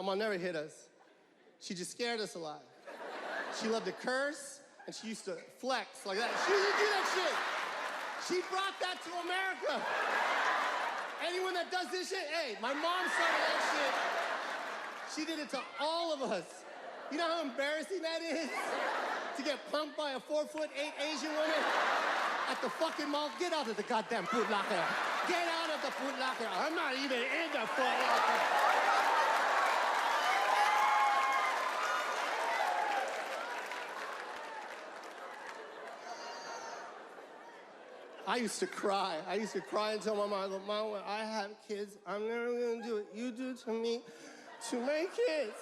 mom never hit us. She just scared us a lot. She loved to curse, and she used to flex like that. She used to do that shit. She brought that to America. Anyone that does this shit, hey, my mom started that shit. She did it to all of us. You know how embarrassing that is? To get punked by a 4'8" Asian woman at the fucking mall? Get out of the goddamn Foot Locker. Get out of the Foot Locker. I'm not even in the Foot Locker. I used to cry. I used to cry and tell my mom, Mom, when I have kids, I'm never gonna do it. You do to me, to my kids.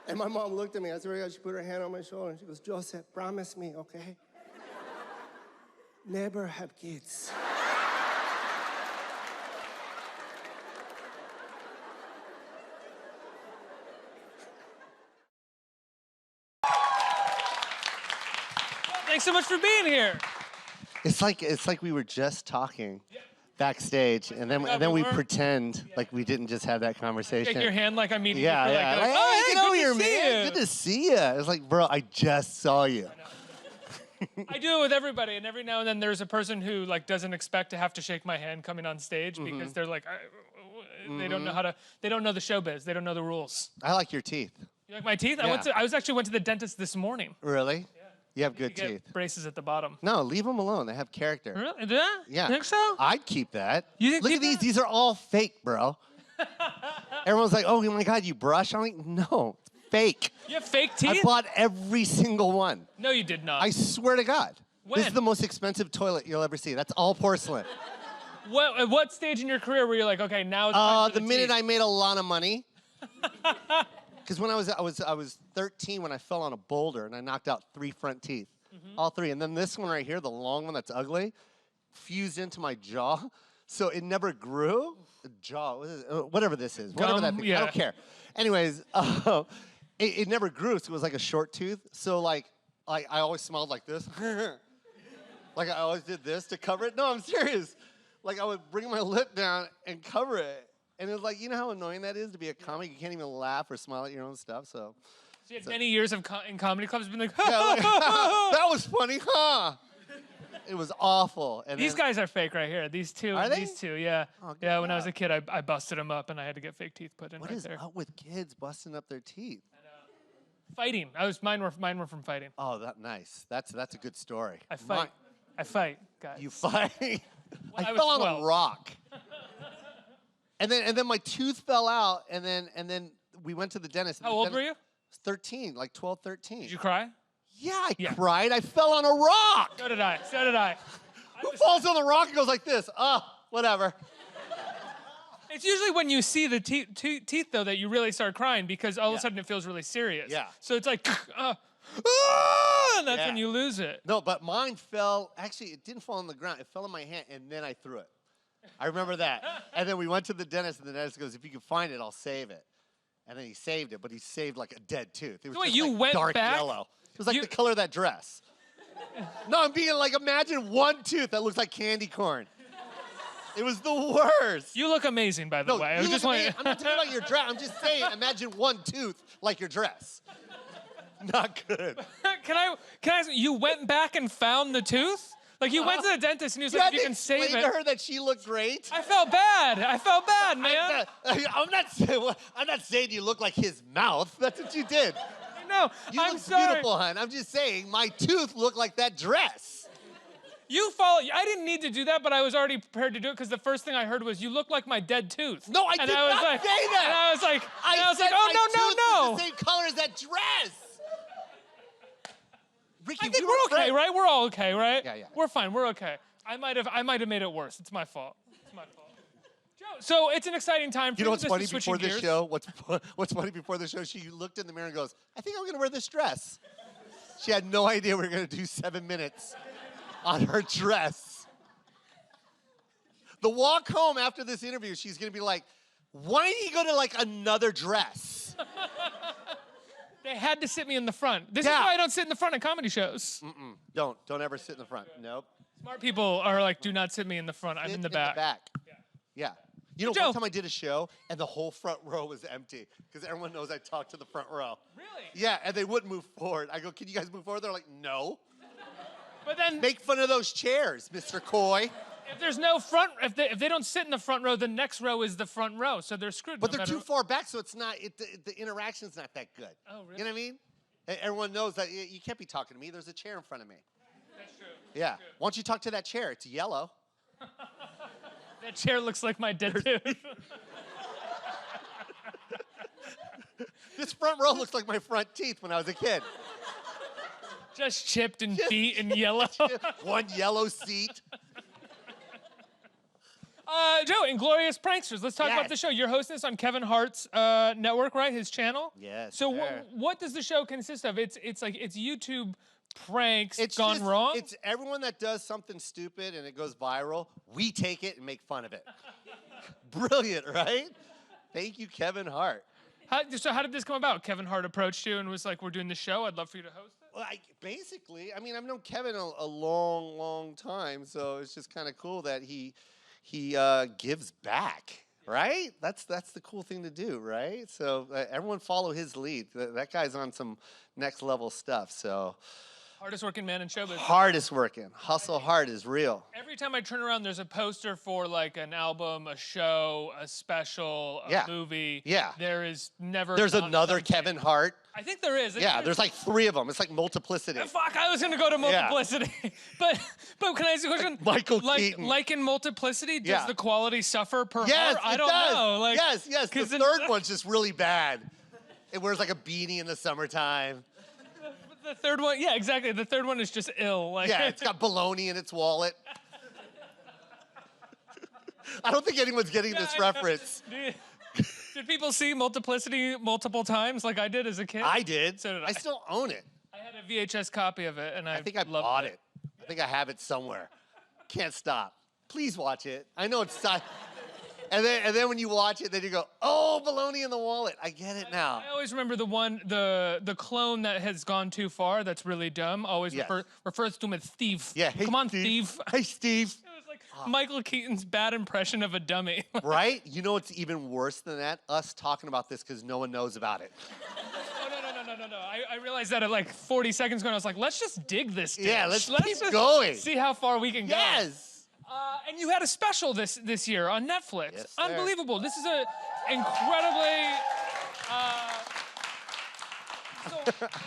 And my mom looked at me. I swear to God, she put her hand on my shoulder and she goes, Joseph, promise me, okay? Never have kids. Thanks so much for being here. It's like we were just talking backstage, and then we pretend like we didn't just have that conversation. Shake your hand like I'm meeting you. Yeah, yeah. Like, oh, hey, good to here, see man. you. Good to see you. It's like, bro, I just saw you. I do it with everybody, and every now and then there's a person who like doesn't expect to have to shake my hand coming on stage because they're like, they don't know how to. They don't know the showbiz. They don't know the rules. I like your teeth. You like my teeth? Yeah. I actually went to the dentist this morning. Really? Yeah. You have good You get teeth. braces at the bottom. No, leave them alone. They have character. Really? Yeah. Think so? I'd keep that. You think Look at these. These are all fake, bro. Everyone's like, oh my God, you brush? I'm like, no, it's fake. You have fake teeth? I bought every single one. No, you did not. I swear to God. When? This is the most expensive toilet you'll ever see. That's all porcelain. At what stage in your career were you like, okay, now it's time for the the minute teeth? I made a lot of money. Because when I was 13 when I fell on a boulder and I knocked out 3 front teeth. All 3. And then this one right here, the long one that's ugly, fused into my jaw. So it never grew. Jaw, whatever this is. Whatever that thing. Yeah. I don't care. Anyways, it never grew, so it was like a short tooth. So like I always smelled like this. Like I always did this to cover it. No, I'm serious. Like I would bring my lip down and cover it. And it was like, you know how annoying that is to be a comic? You can't even laugh or smile at your own stuff, so. You had many years of in comedy clubs been like, Yeah, like, that was funny, huh? It was awful. And these guys are fake right here. These two. Are they? These two, yeah. Oh, yeah, when I was a kid, I busted them up and I had to get fake teeth put in What right is there. up with kids busting up their teeth? Fighting. Mine were from fighting. Oh, nice. That's a good story. I fight. I fight, guys. You fight? When I I fell was on 12. a rock. and then my tooth fell out, and then we went to the dentist. How old were you? 13, like 12, 13. Did you cry? Yeah, I cried. I fell on a rock. So did I. So did I. Who falls on the rock and goes like this? Oh, whatever. It's usually when you see the teeth, though, that you really start crying because all of a sudden it feels really serious. Yeah. So it's like, and that's when you lose it. No, but mine fell. Actually, it didn't fall on the ground. It fell in my hand, and then I threw it. I remember that. And then we went to the dentist, and the dentist goes, if you can find it, I'll save it. And then he saved it, but he saved like a dead tooth. It was So wait, just you like went dark back? yellow. It was like the color of that dress. No, I'm being like, imagine one tooth that looks like candy corn. It was the worst. You look amazing, by the way. I'm not talking about your dress. I'm just saying, imagine one tooth like your dress. Not good. Can I ask, you went back and found the tooth? Like you went to the dentist and he was like, you can save it. You had to explain to her that she looked great. I felt bad, man. I'm not saying you look like his mouth. That's what you did. No, I'm sorry. Beautiful, hon. I'm just saying my tooth looked like that dress. I didn't need to do that, but I was already prepared to do it because the first thing I heard was, you look like my dead tooth. No, I did not say that. And I was like, oh, no. The same color as that dress. Ricky, I think we're okay, right? We're all okay, right? Yeah. We're fine. We're okay. I might have made it worse. It's my fault. Joe, so it's an exciting time for you know what's funny switching before the gears. show? What's funny before the show? She looked in the mirror and goes, I think I'm going to wear this dress. She had no idea we were going to do 7 minutes on her dress. The walk home after this interview, she's going to be like, why did you go to like another dress? They had to sit me in the front. This is why I don't sit in the front of comedy shows. Don't ever sit in the front. Nope. Smart people are like, do not sit me in the front. I'm in the back. Yeah. You know, Joe. one time I did a show and the whole front row was empty because everyone knows I talk to the front row. Really? Yeah, and they wouldn't move forward. I go, can you guys move forward? They're like, no. But then Make fun of those chairs, Mr. Coy. if there's no front, if they don't sit in the front row, the next row is the front row, so they're screwed. But no they're matter- too far back, so it's not. The interaction's not that good. Oh, really? You know what I mean? Everyone knows that you can't be talking to me. There's a chair in front of me. That's true. Yeah. Why don't you talk to that chair? It's yellow. That chair looks like my dead tooth. This front row looks like my front teeth when I was a kid. Just chipped and beat and yellow. One yellow seat. Joe, Inglorious Pranksters. Let's talk about Yes. the show. You're hosting this on Kevin Hart's network, right? His channel. Yes, So sir. what does the show consist of? It's YouTube pranks It's gone just- wrong. It's everyone that does something stupid and it goes viral. We take it and make fun of it. Brilliant, right? Thank you, Kevin Hart. So how did this come about? Kevin Hart approached you and was like, "We're doing the show. I'd love for you to host it." Well, basically, I've known Kevin a long, long time, so it's just kind of cool that he gives back, right? That's the cool thing to do, right? So everyone follow his lead. That guy's on some next level stuff. So Hardest working man in showbiz. hardest working, hustle hard is real. Every time I turn around, there's a poster for like an album, a show, a special, a Yeah. movie. Yeah. There is never. There's not another something. Kevin Hart. I think there is. Yeah, there's like 3 of them. It's like multiplicity. Fuck, I was gonna go to multiplicity. but can I ask you a question? Michael like, Keaton. Like in multiplicity, does Yeah. the quality suffer per Yes, heart? I it don't does. know. Like, yes. The 'cause third one's just really bad. It wears like a beanie in the summertime. The third one, yeah, exactly. The third one is just ill. Like, Yeah, it's got bologna in its wallet. I don't think anyone's getting this I know. reference. Did people see multiplicity multiple times like I did as a kid? I did. So did I. I still own it. I had a VHS copy of it, and I think I loved bought it. I think I have it somewhere. Can't stop. Please watch it. I know it's and then when you watch it, then you go, oh, bologna in the wallet. I get it now. I always remember the clone that has gone too far. That's really dumb. Always Yes. refers to him as Steve. Yeah. Hey, Come on, Steve. Hey, Steve. It was like Michael Keaton's bad impression of a dummy. Right? You know what's even worse than that? Us talking about this because no one knows about it. No. I realized that at like 40 seconds ago, and I was like, let's just dig this ditch. Yeah, let's keep just going. See how far we can go. Yes. And you had a special this year on Netflix. Yes, sir. Unbelievable. This is an incredibly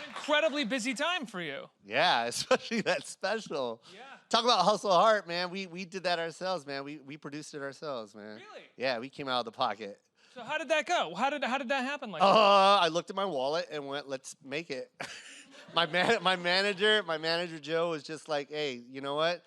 incredibly busy time for you. Yeah, especially that special. Yeah. Talk about hustle hard, man. We did that ourselves, man. We produced it ourselves, man. Really? Yeah, we came out of the pocket. So how did that go? How did that happen? Like, I looked at my wallet and went, "Let's make it." my manager Joe was just like, "Hey, you know what?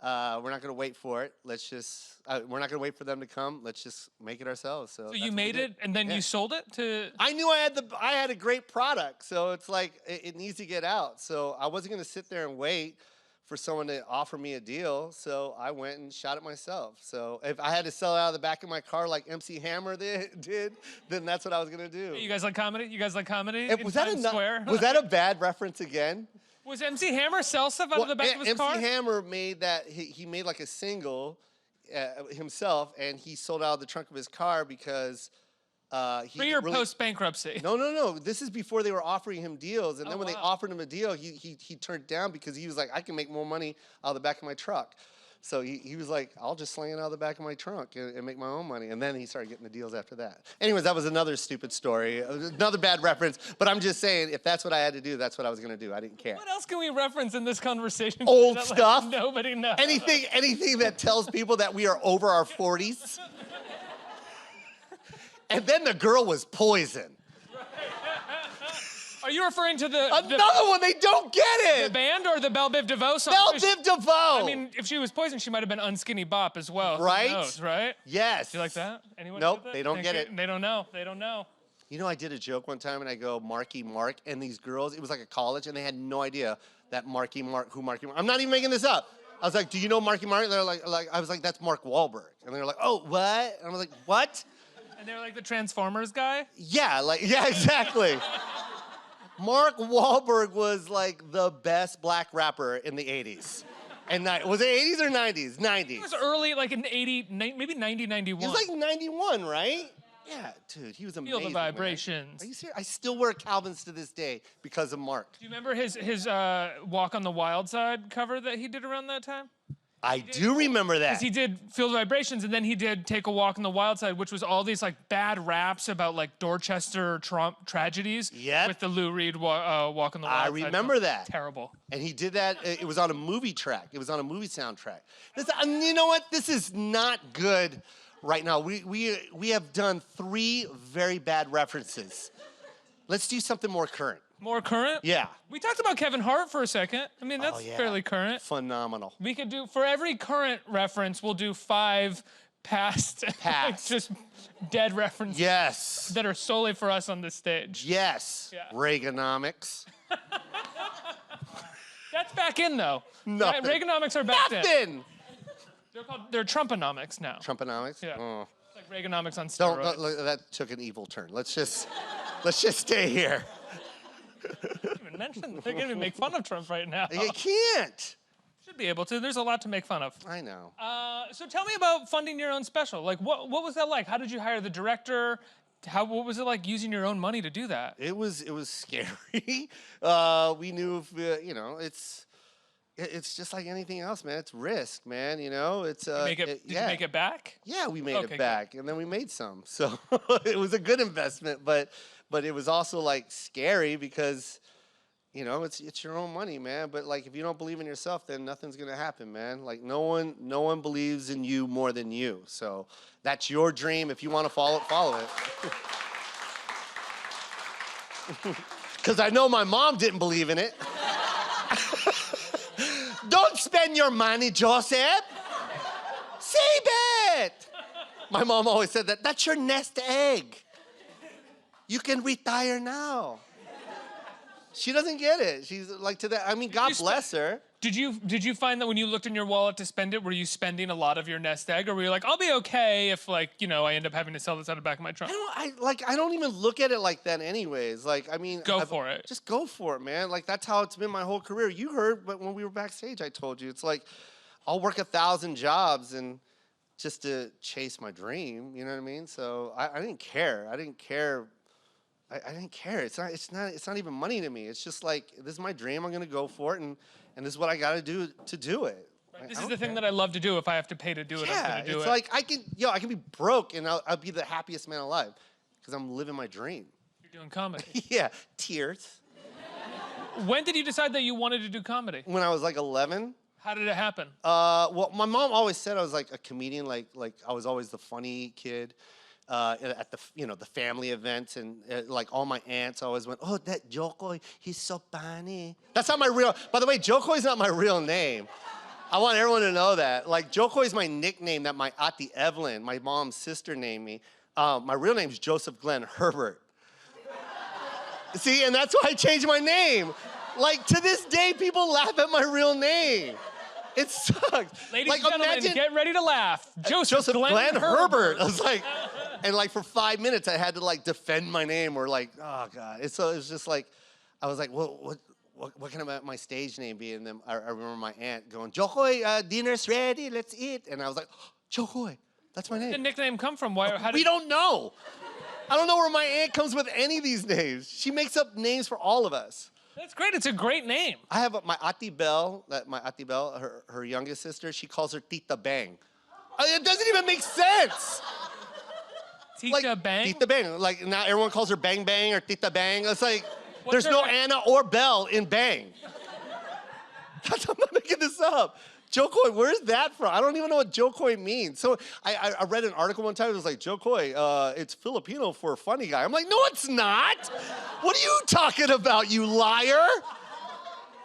We're not gonna wait for it. Let's just we're not gonna wait for them to come. Let's just make it ourselves." So you made it, and then Yeah. you sold it to. I knew I had a great product, so it's like it needs to get out. So I wasn't gonna sit there and wait for someone to offer me a deal. So I went and shot it myself. So if I had to sell it out of the back of my car like MC Hammer did, then that's what I was gonna do. You guys like comedy? You guys like comedy? And in was that Times a Square? was that a bad reference again? Was MC Hammer sell stuff out of the back of his MC car? Hammer made that he made like a single himself, and he sold out of the trunk of his car because he Pre or really, post bankruptcy? No. This is before they were offering him deals, and then Oh, when they wow. offered him a deal, he turned it down because he was like, I can make more money out of the back of my truck. So he was like, I'll just sling it out of the back of my trunk and make my own money. And then he started getting the deals after that. Anyways, that was another stupid story, another bad reference. But I'm just saying, if that's what I had to do, that's what I was going to do. I didn't care. What else can we reference in this conversation? Old that, like, stuff. Nobody knows. Anything that tells people that we are over our 40s. And then the girl was poison. Are you referring to the Another one, they don't get the it. band or the Belle Biv DeVoe song? Belle Biv DeVoe. I mean, if she was poisoned, she might have been Unskinny Bop as well. Who Right? knows, right? Yes. Do you like that? Anyone? Nope, get that? they don't get it. They don't know. They don't know. You know, I did a joke one time, and I go, Marky Mark, and these girls, it was like a college, and they had no idea that Marky Mark, who Marky Mark. I'm not even making this up. I was like, do you know Marky Mark? They're like I was like, that's Mark Wahlberg. And they're like, oh, what? And I was like, what? And they're like the Transformers guy? Yeah, exactly. Mark Wahlberg was like the best black rapper in the 80s. And was it 80s or 90s? 90s. It was early, like in 80, maybe 90, 91. He was like 91, right? Yeah, dude, he was amazing. Feel the vibrations. Man. Are you serious? I still wear Calvins to this day because of Mark. Do you remember his Walk on the Wild Side cover that he did around that time? I do remember that. Because he did Feel the Vibrations, and then he did Take a Walk on the Wild Side, which was all these like bad raps about like Dorchester tragedies. Yep. With the Lou Reed Walk on the Wild Side. I remember that. Terrible. And he did that. It was on a movie track. It was on a movie soundtrack. You know what? This is not good right now. We have done 3 very bad references. Let's do something more current. More current? Yeah. We talked about Kevin Hart for a second. I mean, that's fairly current. Phenomenal. We could do, for every current reference, we'll do 5 past. Just dead references. Yes. That are solely for us on this stage. Yes. Yeah. Reaganomics. That's back in, though. Nothing. Reaganomics are back in. Nothing. They're Trumponomics now. Trumponomics? Yeah. Oh. It's like Reaganomics on steroids. That took an evil turn. Let's just stay here. Even mention they're going to make fun of Trump right now. You can't. Should be able to. There's a lot to make fun of. I know. So tell me about funding your own special. Like, what was that like? How did you hire the director? What was it like using your own money to do that? It was scary. We knew if it's just like anything else, man. It's risk, man. You know, it's did you make it back? Yeah, we made Okay, it back, and then we made some. So it was a good investment, but it was also like scary because, you know, it's your own money, man. But like, if you don't believe in yourself, then nothing's gonna happen, man. Like no one believes in you more than you. So that's your dream. If you want to follow it. Because I know my mom didn't believe in it. Don't spend your money, Joseph. Save it. My mom always said that. That's your nest egg. You can retire now. She doesn't get it. She's like to that. I mean, God bless her. Did you find that when you looked in your wallet to spend it, were you spending a lot of your nest egg, or were you like, I'll be okay if like, you know, I end up having to sell this out of the back of my trunk? I don't even look at it like that anyways. Like, I mean, go for it. Just go for it, man. Like that's how it's been my whole career. You heard, but when we were backstage, I told you, it's like, I'll work 1,000 jobs and just to chase my dream. You know what I mean? So I didn't care. I didn't care. It's not even money to me. It's just like, this is my dream. I'm gonna go for it, and this is what I gotta do to do it. Right. This is the thing that I love to do. If I have to pay to do it, I'm gonna do it. It's like I can be broke and I'll be the happiest man alive because I'm living my dream. You're doing comedy. Yeah, tears. When did you decide that you wanted to do comedy? When I was like 11. How did it happen? Well, my mom always said I was like a comedian. Like I was always the funny kid. At the family events, and like all my aunts always went, oh, that Joko, he's so funny. That's not my real, by the way, Joko is not my real name. I want everyone to know that. Like Joko is my nickname that my Auntie Evelyn, my mom's sister, named me. My real name is Joseph Glenn Herbert. See, and that's why I changed my name. Like to this day, people laugh at my real name. It sucks. Ladies and gentlemen, get ready to laugh. Joseph Glenn Herbert. I was like, and like for 5 minutes, I had to like defend my name or like, oh God. It's just like, I was like, well, what can my stage name be? And then I remember my aunt going, Jokoy, dinner's ready, let's eat. And I was like, Jokoy, that's my name. Where did the nickname come from? We don't know. I don't know where my aunt comes with any of these names. She makes up names for all of us. That's great. It's a great name. I have my Auntie Belle, her youngest sister, she calls her Tita Bang. It doesn't even make sense. Tita Bang? Tita Bang. Like now everyone calls her Bang Bang or Tita Bang. It's like, there's no Anna or Belle in Bang. I'm not making this up. Jokoi, where's that from? I don't even know what Jokoi means. So I read an article one time. It was like, Jokoi, it's Filipino for a funny guy. I'm like, no, it's not. What are you talking about, you liar?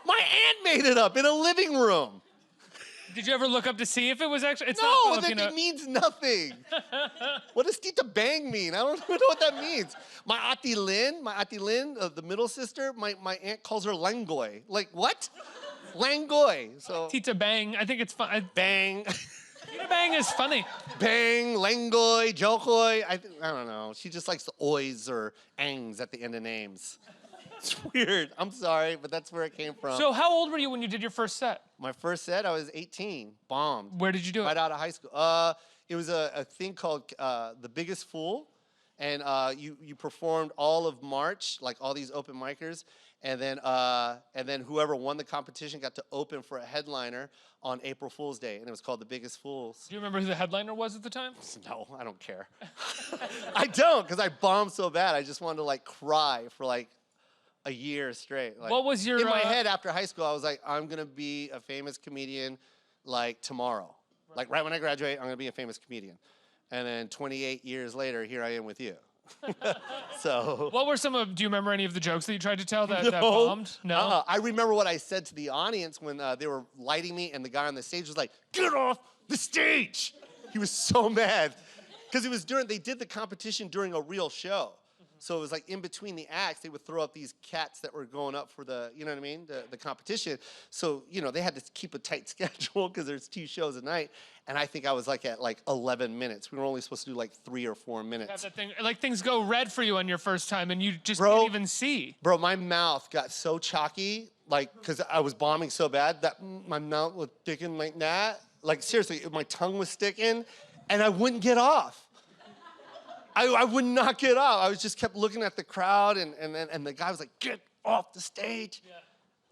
My aunt made it up in a living room. Did you ever look up to see if it was actually? It's not Filipino. It means nothing. What does Tita Bang mean? I don't even know what that means. My Auntie Lynn, the middle sister, my aunt calls her Langoy. Like, what? Langoy. So Tita Bang, I think it's fun. Bang. Tita Bang is funny. Bang, Langoy, Jokoi. I don't know. She just likes the oys or angs at the end of names. It's weird. I'm sorry, but that's where it came from. So how old were you when you did your first set? My first set, I was 18. Bombed. Where did you do it? Right out of high school. It was a thing called The Biggest Fool. And you performed all of March, like all these open micers. And then whoever won the competition got to open for a headliner on April Fool's Day. And it was called The Biggest Fools. Do you remember who the headliner was at the time? No, I don't care. I don't, because I bombed so bad. I just wanted to like cry for like a year straight. Like, what was your... in my head after high school, I was like, I'm going to be a famous comedian like tomorrow. Right. Like right when I graduate, I'm going to be a famous comedian. And then 28 years later, here I am with you. So. What were some of, do you remember any of the jokes that you tried to tell that bombed? No? I remember what I said to the audience when they were lighting me and the guy on the stage was like, get off the stage. He was so mad. Because it was they did the competition during a real show. So it was like in between the acts, they would throw up these cats that were going up for the, you know what I mean, the competition. So, you know, they had to keep a tight schedule because there's 2 shows a night. And I think I was like at like 11 minutes. We were only supposed to do like 3 or 4 minutes. Have that thing, like things go red for you on your first time and you just can't even see. Bro, my mouth got so chalky, like, because I was bombing so bad that my mouth was sticking like that. Like, seriously, my tongue was sticking and I wouldn't get off. I would not get off. I was just kept looking at the crowd, and the guy was like, "Get off the stage,"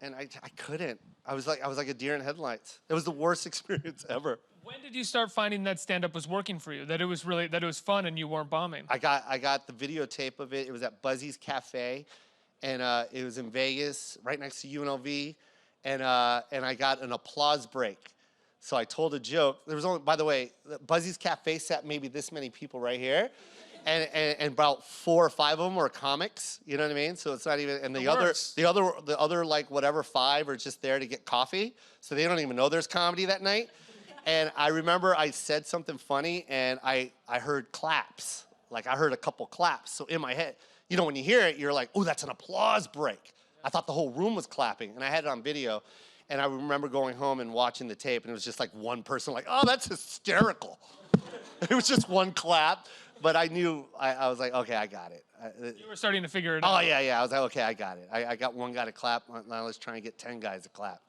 and I couldn't. I was like a deer in headlights. It was the worst experience ever. When did you start finding that stand-up was working for you? That it was fun and you weren't bombing? I got the videotape of it. It was at Buzzy's Cafe, and it was in Vegas, right next to UNLV, and I got an applause break. So I told a joke. There was only, by the way, Buzzy's Cafe sat maybe this many people right here. And about 4 or 5 of them were comics, you know what I mean? So it's not even, and the other like whatever 5 are just there to get coffee, so they don't even know there's comedy that night. And I remember I said something funny, and I heard claps, like I heard a couple claps. So in my head, you know, when you hear it, you're like, oh, that's an applause break. I thought the whole room was clapping, and I had it on video. And I remember going home and watching the tape, and it was just like one person like, oh, that's hysterical. It was just one clap. But I knew, I was like, okay, I got it. You were starting to figure it out. Oh, yeah. I was like, okay, I got it. I got one guy to clap. Now let's try and get 10 guys to clap.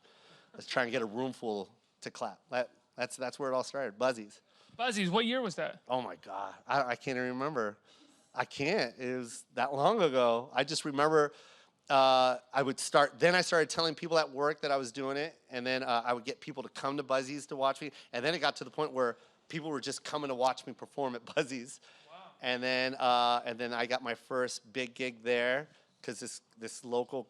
Let's try and get a room full to clap. That's where it all started, Buzzies. Buzzies, what year was that? Oh, my God. I can't even remember. I can't. It was that long ago. I just remember I started telling people at work that I was doing it, and then I would get people to come to Buzzies to watch me, and then it got to the point where people were just coming to watch me perform at Buzzies. And then I got my first big gig there because this local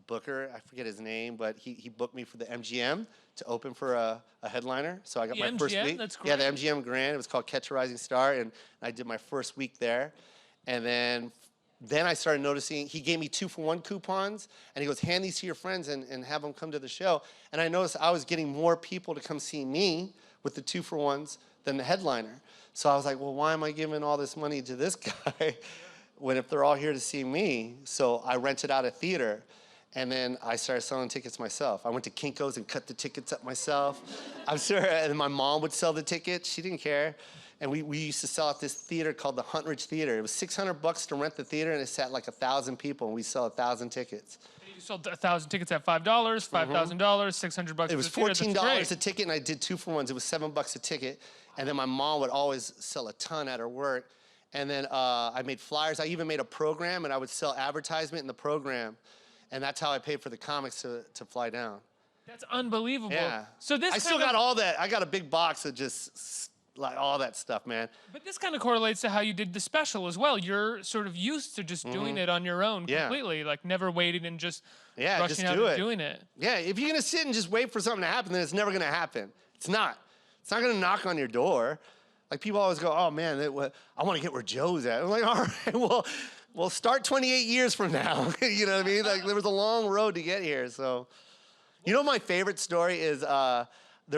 booker, I forget his name, but he booked me for the MGM to open for a headliner. So I got my first week. That's great. Yeah, the MGM Grand. It was called Catch a Rising Star, and I did my first week there. And then I started noticing, he gave me 2-for-1 coupons, and he goes, hand these to your friends and have them come to the show. And I noticed I was getting more people to come see me with the 2-for-1s than the headliner. So I was like, well, why am I giving all this money to this guy when if they're all here to see me? So I rented out a theater, and then I started selling tickets myself. I went to Kinko's and cut the tickets up myself. I'm sure, and my mom would sell the tickets. She didn't care. And we used to sell at this theater called the Huntridge Theater. It was $600 to rent the theater, and it sat like 1,000 people, and we sell 1,000 tickets. You sold 1,000 tickets at $5, $5,000, $600. It was $14 a ticket, and I did 2-for-1s. It was $7 a ticket. And then my mom would always sell a ton at her work. And then I made flyers. I even made a program, and I would sell advertisement in the program. And that's how I paid for the comics to fly down. That's unbelievable. Yeah. So this I still got all that. I got a big box of just like all that stuff, man. But this kind of correlates to how you did the special as well. You're sort of used to just doing it on your own completely, like never waiting and just rushing out and doing it. Yeah, if you're gonna sit and just wait for something to happen, then it's never gonna happen. It's not. It's not gonna knock on your door. Like people always go, oh man, I want to get where Joe's at. I'm like, all right, well, start 28 years from now. You know what I mean? Like there was a long road to get here. So, you know, my favorite story is there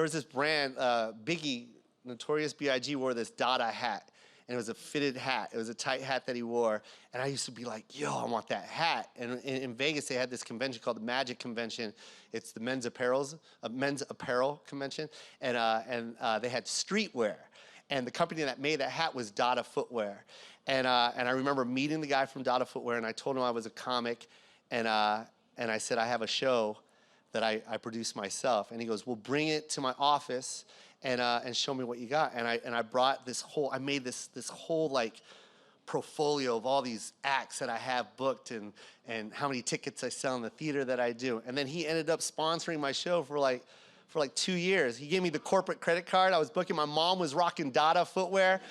was this brand, Biggie. Notorious B.I.G. wore this Dada hat, and it was a fitted hat. It was a tight hat that he wore, and I used to be like, yo, I want that hat. And in Vegas, they had this convention called the Magic Convention. It's the men's apparel convention, and they had streetwear. And the company that made that hat was Dada Footwear. And I remember meeting the guy from Dada Footwear, and I told him I was a comic, and I said, I have a show that I produce myself. And he goes, well, bring it to my office and show me what you got. And I brought I made this whole like portfolio of all these acts that I have booked and how many tickets I sell in the theater that I do. And then he ended up sponsoring my show for like 2 years. He gave me the corporate credit card. I was booking. My mom was rocking Dada footwear.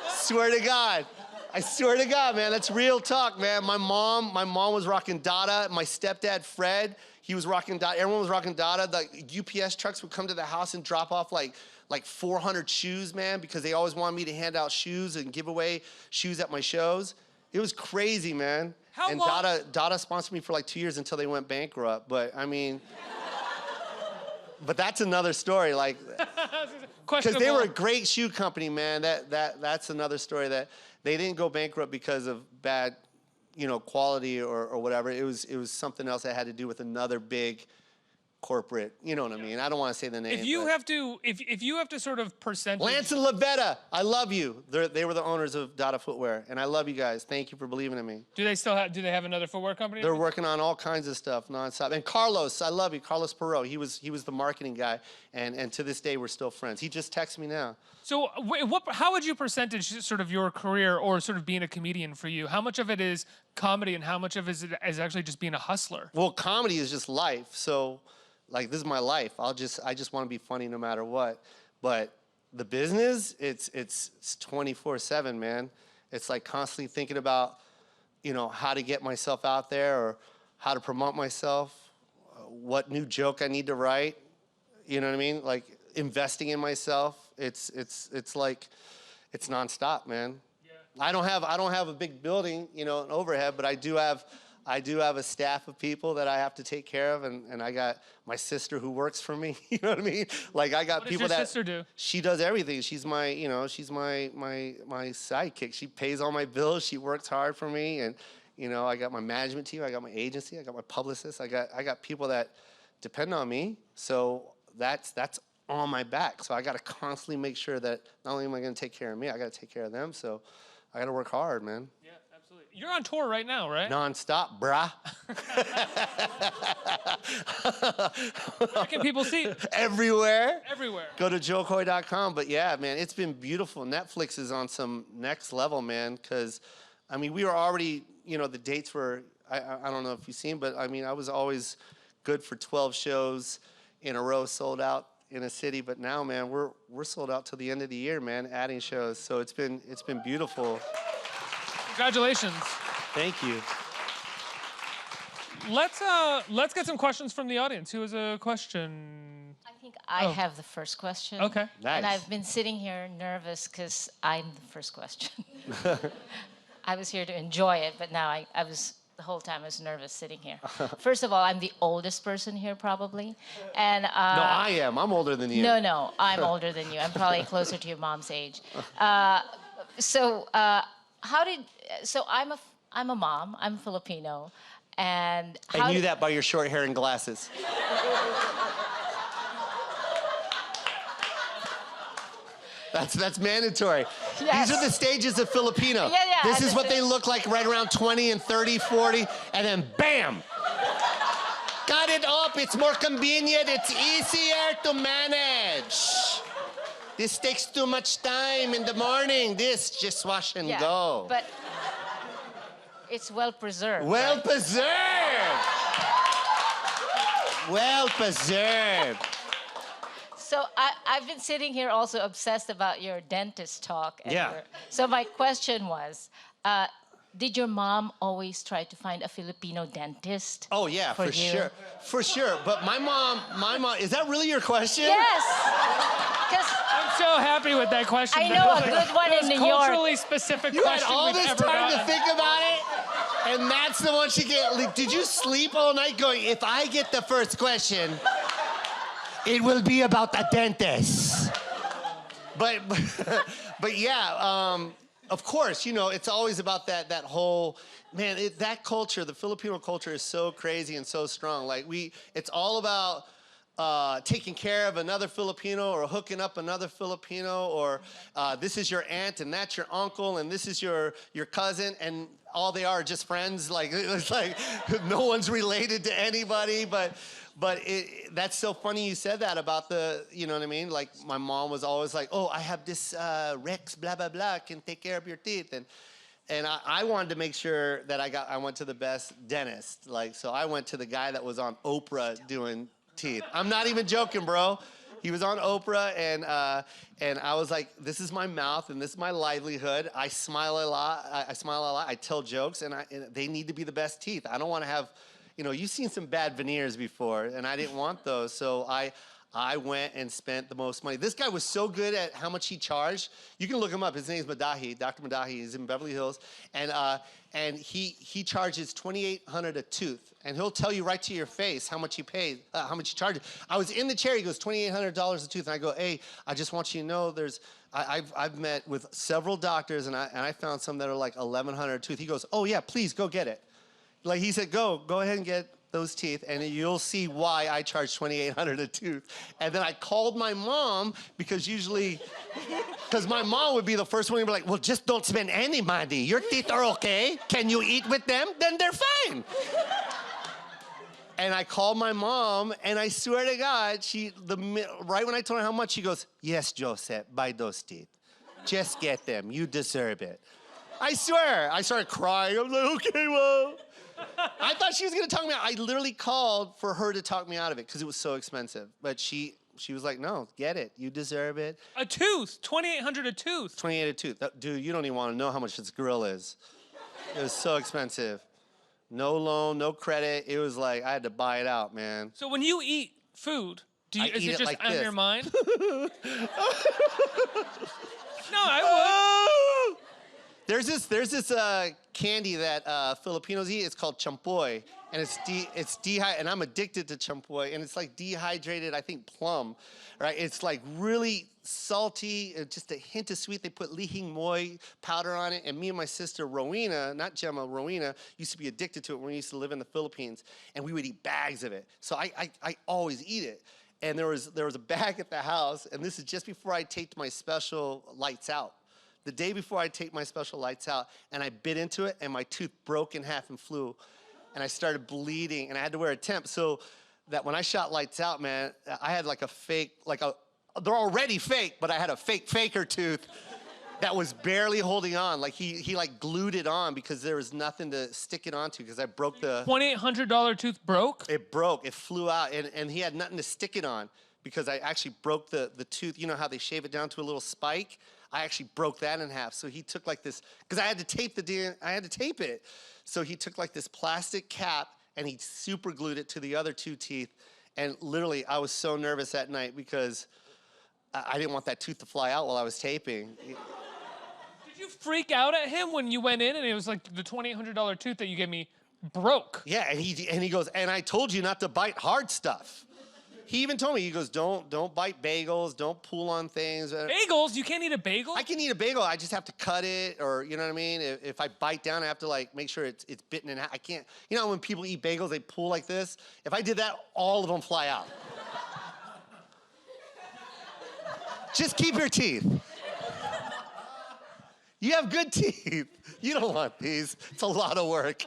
Swear to God. I swear to God, man, that's real talk, man. My mom was rocking Dada. My stepdad, Fred, he was rocking Dada. Everyone was rocking Dada. The UPS trucks would come to the house and drop off like 400 shoes, man, because they always wanted me to hand out shoes and give away shoes at my shows. It was crazy, man. How long? Dada sponsored me for like 2 years until they went bankrupt. But I mean, but that's another story. Like, because they were a great shoe company, man. That's another story. That they didn't go bankrupt because of bad, quality or whatever. It was something else that had to do with another big corporate. You know what I mean? I don't want to say the name. If you have to sort of percentage. Lance and Lavetta, I love you. They were the owners of Dada Footwear, and I love you guys. Thank you for believing in me. Do they have another footwear company? They're working on all kinds of stuff nonstop. And Carlos, I love you, Carlos Perot. He was the marketing guy, and to this day we're still friends. He just texts me now. So how would you percentage sort of your career or sort of being a comedian for you? How much of it is comedy and how much of it is actually just being a hustler? Well, comedy is just life. So, like, this is my life. I just want to be funny no matter what. But the business, it's 24/7, man. It's like constantly thinking about, how to get myself out there or how to promote myself, what new joke I need to write. You know what I mean? Like investing in myself. It's like it's nonstop, man. Yeah. I don't have a big building, an overhead, but I do have a staff of people that I have to take care of, and I got my sister who works for me. You know what I mean? Like I got people that. What does your sister do? She does everything. She's my sidekick. She pays all my bills. She works hard for me, and I got my management team. I got my agency. I got my publicist. I got people that depend on me. So that's on my back. So I got to constantly make sure that not only am I going to take care of me, I got to take care of them. So I got to work hard, man. Yeah, absolutely. You're on tour right now, right? Non-stop, brah. Where can people see you? Everywhere. Everywhere. Go to joecoy.com. But yeah, man, it's been beautiful. Netflix is on some next level, man, because, we were already, the dates were, I don't know if you've seen, but, I was always good for 12 shows in a row, sold out in a city. But now, man, we're sold out till the end of the year, man, adding shows. So it's been beautiful. Congratulations. Thank you. Let's get some questions from the audience. Who has a question? I think I have the first question. Okay. Nice. And I've been sitting here nervous because I'm the first question. I was here to enjoy it, but now the whole time I was nervous sitting here. First of all, I'm the oldest person here probably. And No, I am. I'm older than you. No, I'm older than you. I'm probably closer to your mom's age. So I'm a mom. I'm Filipino, and I knew that by your short hair and glasses. That's mandatory. Yes. These are the stages of Filipino. Yeah. This is what they look like right around 20 and 30, 40, and then bam! Got it up. It's more convenient. It's easier to manage. This takes too much time in the morning. This, just wash and go. But it's well preserved. Well right? preserved. Well preserved. So I've been sitting here also obsessed about your dentist talk. Yeah. So my question was, did your mom always try to find a Filipino dentist? Oh yeah, for you? sure. For sure. But my mom, is that really your question? Yes. 'Cause I'm so happy with that question. I know a good one in New York. Culturally specific You had question all we've this ever time to gotten. think about it, and that's the one she get. Like, did you sleep all night going, if I get the first question, it will be about a dentist. But yeah, of course, it's always about that whole, man, that culture, the Filipino culture is so crazy and so strong. Like it's all about taking care of another Filipino or hooking up another Filipino, or this is your aunt and that's your uncle and this is your cousin. And all they are just friends. Like it's like no one's related to anybody. But that's so funny you said that about the, you know what I mean? Like my mom was always like, oh, I have this Rex, blah blah blah, can take care of your teeth, and I wanted to make sure that I went to the best dentist. Like, so I went to the guy that was on Oprah doing teeth. I'm not even joking, bro. He was on Oprah, and I was like, this is my mouth, and this is my livelihood. I smile a lot. I tell jokes, and they need to be the best teeth. I don't want to have, you know, you've seen some bad veneers before, and I didn't want those. So I went and spent the most money. This guy was so good at how much he charged. You can look him up. His name's Madahi, Dr. Madahi. He's in Beverly Hills, and he charges $2,800 a tooth, and he'll tell you right to your face how much he paid, how much he charges. I was in the chair. He goes, $2,800 a tooth, and I go, hey, I just want you to know I've met with several doctors, and I found some that are like $1,100 a tooth. He goes, oh yeah, please go get it. Like he said, go ahead and get those teeth, and you'll see why I charge $2,800 a tooth. And then I called my mom, because my mom would be the first one to be like, well, just don't spend any money. Your teeth are okay. Can you eat with them? Then they're fine. And I called my mom, and I swear to God, right when I told her how much, she goes, yes, Joseph, buy those teeth. Just get them. You deserve it. I swear. I started crying. I was like, okay, well. I thought she was going to talk me out. I literally called for her to talk me out of it because it was so expensive. But she was like, no, get it. You deserve it. A tooth, $2,800 a tooth. $2,800 a tooth. Dude, you don't even want to know how much this grill is. It was so expensive. No loan, no credit. It was like I had to buy it out, man. So when you eat food, is it just like on this. your mind? No, I would. There's this candy that Filipinos eat. It's called champoy, and it's dehydrated. And I'm addicted to champoy, and it's like dehydrated, I think, plum, right? It's like really salty, just a hint of sweet. They put lihing moy powder on it, and me and my sister Rowena, not Gemma, Rowena, used to be addicted to it when we used to live in the Philippines, and we would eat bags of it. So I always eat it. And there was a bag at the house, and this is just before I taped my special Lights Out. The day before I taped my special Lights Out, and I bit into it, and my tooth broke in half and flew, and I started bleeding, and I had to wear a temp. So that when I shot Lights Out, man, I had like a fake, they're already fake, but I had a fake faker tooth that was barely holding on. Like he like glued it on because there was nothing to stick it onto because I broke the... $2,800 tooth broke? It broke, it flew out, and he had nothing to stick it on because I actually broke the tooth. You know how they shave it down to a little spike? I actually broke that in half. So he took like this, because I had to tape it. So he took like this plastic cap and he super glued it to the other two teeth. And literally, I was so nervous that night because I didn't want that tooth to fly out while I was taping. Did you freak out at him when you went in and it was like the $2,800 tooth that you gave me broke? Yeah, and he goes, and I told you not to bite hard stuff. He even told me, he goes, don't bite bagels, don't pull on things. Bagels? You can't eat a bagel? I can eat a bagel, I just have to cut it, or you know what I mean? If I bite down, I have to like make sure it's bitten in half. I can't, you know when people eat bagels, they pull like this? If I did that, all of them fly out. Just keep your teeth. You have good teeth. You don't want these. It's a lot of work.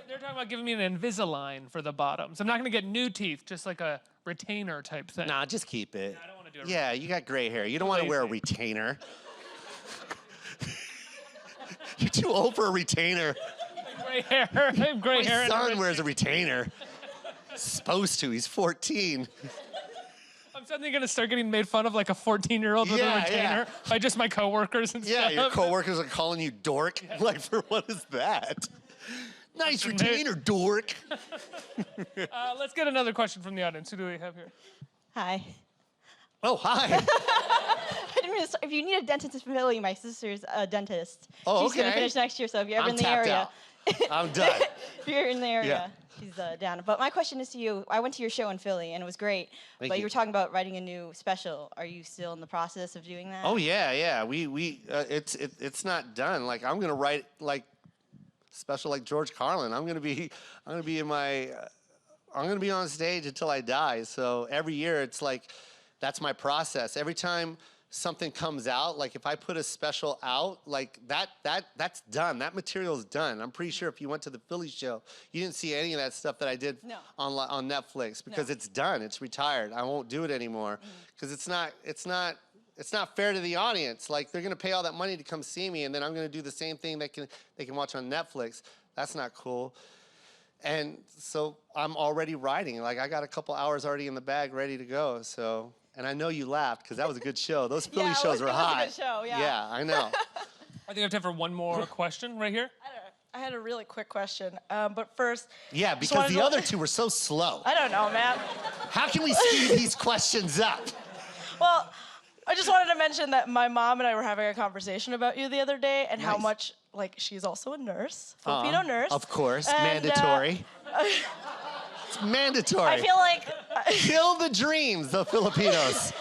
They're talking about giving me an Invisalign for the bottoms. I'm not going to get new teeth, just like a retainer type thing. Nah, just keep it. Yeah, I don't want to do it. Yeah, you got gray hair. You don't want to wear a retainer. You're too old for a retainer. Gray hair. I have gray hair. My son wears a retainer. Supposed to. He's 14. I'm suddenly going to start getting made fun of like a 14-year-old with a retainer by just my coworkers and stuff. Yeah, your coworkers are calling you dork. Yeah. Like, for what is that? Nice retainer, dork. Let's get another question from the audience. Who do we have here? Hi. Oh, hi. I didn't really start. If you need a dentist in Philly, my sister's a dentist. Oh, She's going to finish next year, so if you're ever in the tapped area. Out. I'm done. If you're in the area, she's down. But my question is to you. I went to your show in Philly, and it was great. Thank you. You were talking about writing a new special. Are you still in the process of doing that? Oh, yeah. It's not done. Like, I'm going to write, like, special like George Carlin. I'm gonna be on stage until I die. So every year it's like, that's my process. Every time something comes out, like if I put a special out, like that's done. That material's done. I'm pretty sure if you went to the Philly show, you didn't see any of that stuff that I did on Netflix because it's done. It's retired. I won't do it anymore because it's not fair to the audience. Like they're gonna pay all that money to come see me, and then I'm gonna do the same thing they can watch on Netflix. That's not cool. And so I'm already writing. Like I got a couple hours already in the bag, ready to go. So. And I know you laughed because that was a good show. Those Philly shows were hot. It was a good show, yeah. Yeah, I know. I think I have time for one more question right here. I had a really quick question, but first. Yeah, because the other two were so slow. I don't know, man. How can we speed these questions up? Well, I just wanted to mention that my mom and I were having a conversation about you the other day and how much, like, she's also a nurse, Filipino nurse. Of course, and, mandatory. It's mandatory. I feel like. Kill the dreams, the Filipinos.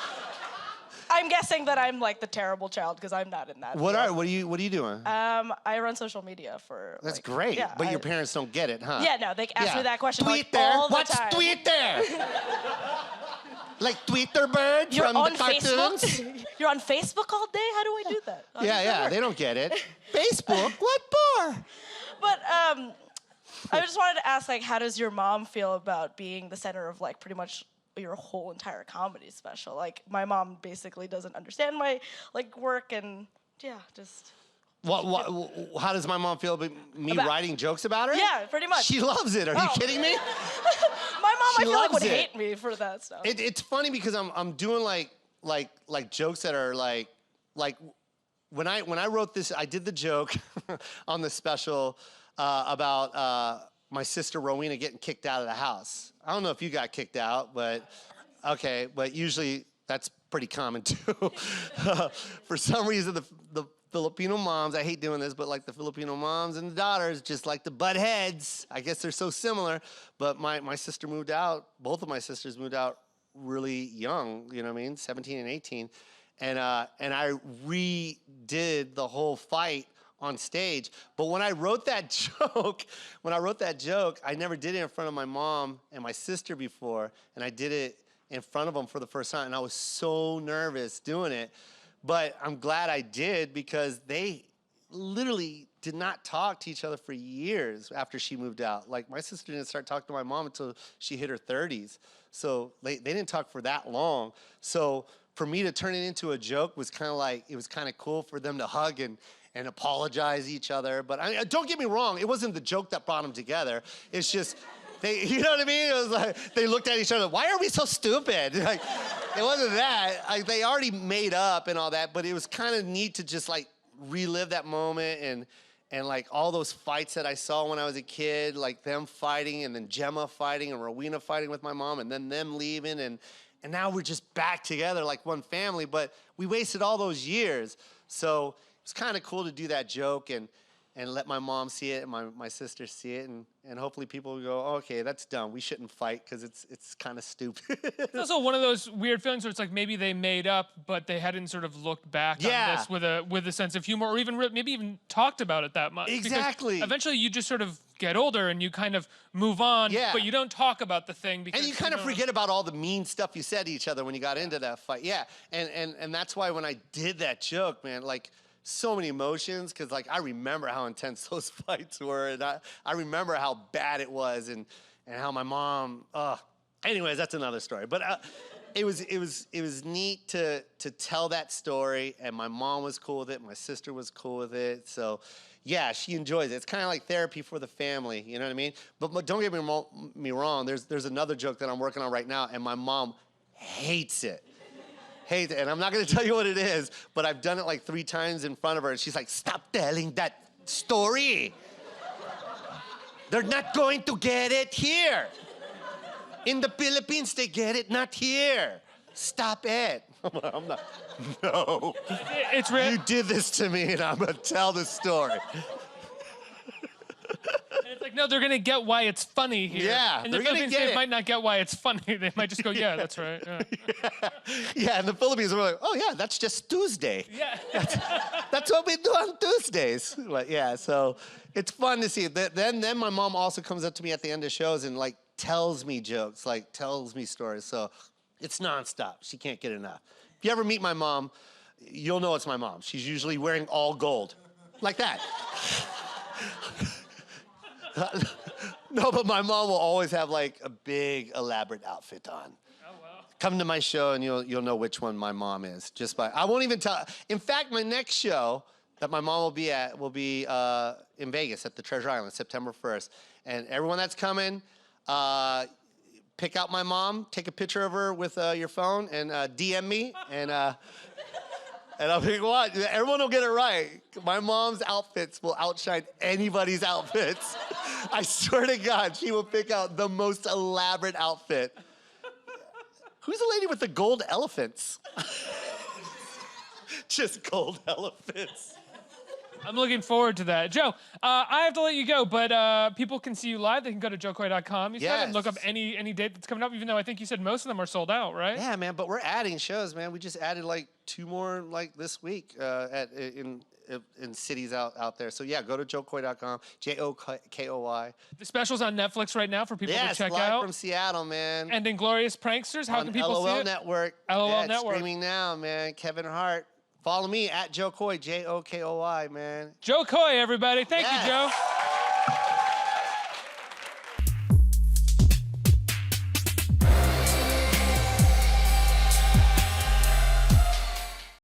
I'm guessing that I'm like the terrible child because I'm not in that. What are you doing? I run social media for. That's like, great, yeah, but your parents don't get it, huh? Yeah, no, they ask me that question Tweet like there. all the What's time. Twitter? Like Tweeter Bird You're from on the cartoons? Facebook? You're on Facebook all day? How do I do that? How does that Yeah, work? they don't get it. Facebook? What for? But I just wanted to ask, like, how does your mom feel about being the center of, like, pretty much your whole entire comedy special? Like, my mom basically doesn't understand my, like, work and, yeah, just... How does my mom feel about me writing jokes about her? Yeah, pretty much. She loves it. Are you kidding me? My mom, She I feel like, would loves it. hate me for that stuff. It's funny because I'm doing like jokes that are like when I wrote this, I did the joke on the special about my sister Rowena getting kicked out of the house. I don't know if you got kicked out, but okay, but usually that's pretty common too. For some reason, the Filipino moms, I hate doing this, but like the Filipino moms and the daughters just like to butt heads. I guess they're so similar, but my sister moved out, both of my sisters moved out really young, you know what I mean, 17 and 18. And I redid the whole fight on stage. But when I wrote that joke, I never did it in front of my mom and my sister before, and I did it in front of them for the first time, and I was so nervous doing it. But I'm glad I did because they literally did not talk to each other for years after she moved out. Like my sister didn't start talking to my mom until she hit her 30s. So they didn't talk for that long. So for me to turn it into a joke was kind of like, it was kind of cool for them to hug and apologize each other. But don't get me wrong, it wasn't the joke that brought them together. It's just, you know what I mean? It was like, they looked at each other, why are we so stupid? Like, it wasn't that. Like, they already made up and all that, but it was kind of neat to just like relive that moment and like all those fights that I saw when I was a kid, like them fighting and then Gemma fighting and Rowena fighting with my mom and then them leaving and now we're just back together like one family, but we wasted all those years. So it's kind of cool to do that joke and let my mom see it and my sister see it and hopefully people will go, oh, okay, that's dumb. We shouldn't fight because it's kind of stupid. It's also one of those weird feelings where it's like maybe they made up, but they hadn't sort of looked back on this with a sense of humor or even maybe even talked about it that much. Exactly. Because eventually you just sort of get older and you kind of move on, but you don't talk about the thing because and you kind of forget about all the mean stuff you said to each other when you got into that fight. Yeah, and that's why when I did that joke, man, like, so many emotions because like I remember how intense those fights were and I remember how bad it was and how my mom anyways, that's another story, but it was neat to tell that story and my mom was cool with it, my sister was cool with it, so yeah, she enjoys it. It's kind of like therapy for the family, you know what I mean? But don't get me wrong, there's another joke that I'm working on right now and my mom hates it. And I'm not gonna tell you what it is, but I've done it like 3 times in front of her, and she's like, stop telling that story. They're not going to get it here. In the Philippines, they get it, not here. Stop it. I'm not, no. It's real. You did this to me, and I'm gonna tell the story. It's like, no, they're going to get why it's funny here. Yeah, and the they're gonna Philippines, get they it. might not get why it's funny. They might just go, yeah, that's right. Yeah. Yeah, in the Philippines, we're like, oh yeah, that's just Tuesday. Yeah. That's what we do on Tuesdays. But yeah, so it's fun to see. Then my mom also comes up to me at the end of shows and like tells me jokes, like tells me stories. So it's nonstop. She can't get enough. If you ever meet my mom, you'll know it's my mom. She's usually wearing all gold, like that. No, but my mom will always have like a big, elaborate outfit on. Oh, wow. Come to my show and you'll know which one my mom is. Just by, I won't even tell. In fact, my next show that my mom will be at will be in Vegas at the Treasure Island, September 1st. And everyone that's coming, pick out my mom, take a picture of her with your phone, and DM me, and I'll be what? Everyone will get it right. My mom's outfits will outshine anybody's outfits. I swear to God, she will pick out the most elaborate outfit. Who's the lady with the gold elephants? Just gold elephants. I'm looking forward to that. Joe, I have to let you go, but people can see you live. They can go to joecoy.com. You said and look up any date that's coming up, even though I think you said most of them are sold out, right? Yeah, man, but we're adding shows, man. We just added like 2 more like this week in cities out there. So yeah, go to joecoy.com, JOKOY. The special's on Netflix right now for people to check live out. From Seattle, man. And Inglorious Pranksters, how can people see it? Network. LOL yeah, Network. Streaming now, man. Kevin Hart. Follow me at Joe Coy, JOKOY, man. Joe Coy, everybody. Thank you, Joe.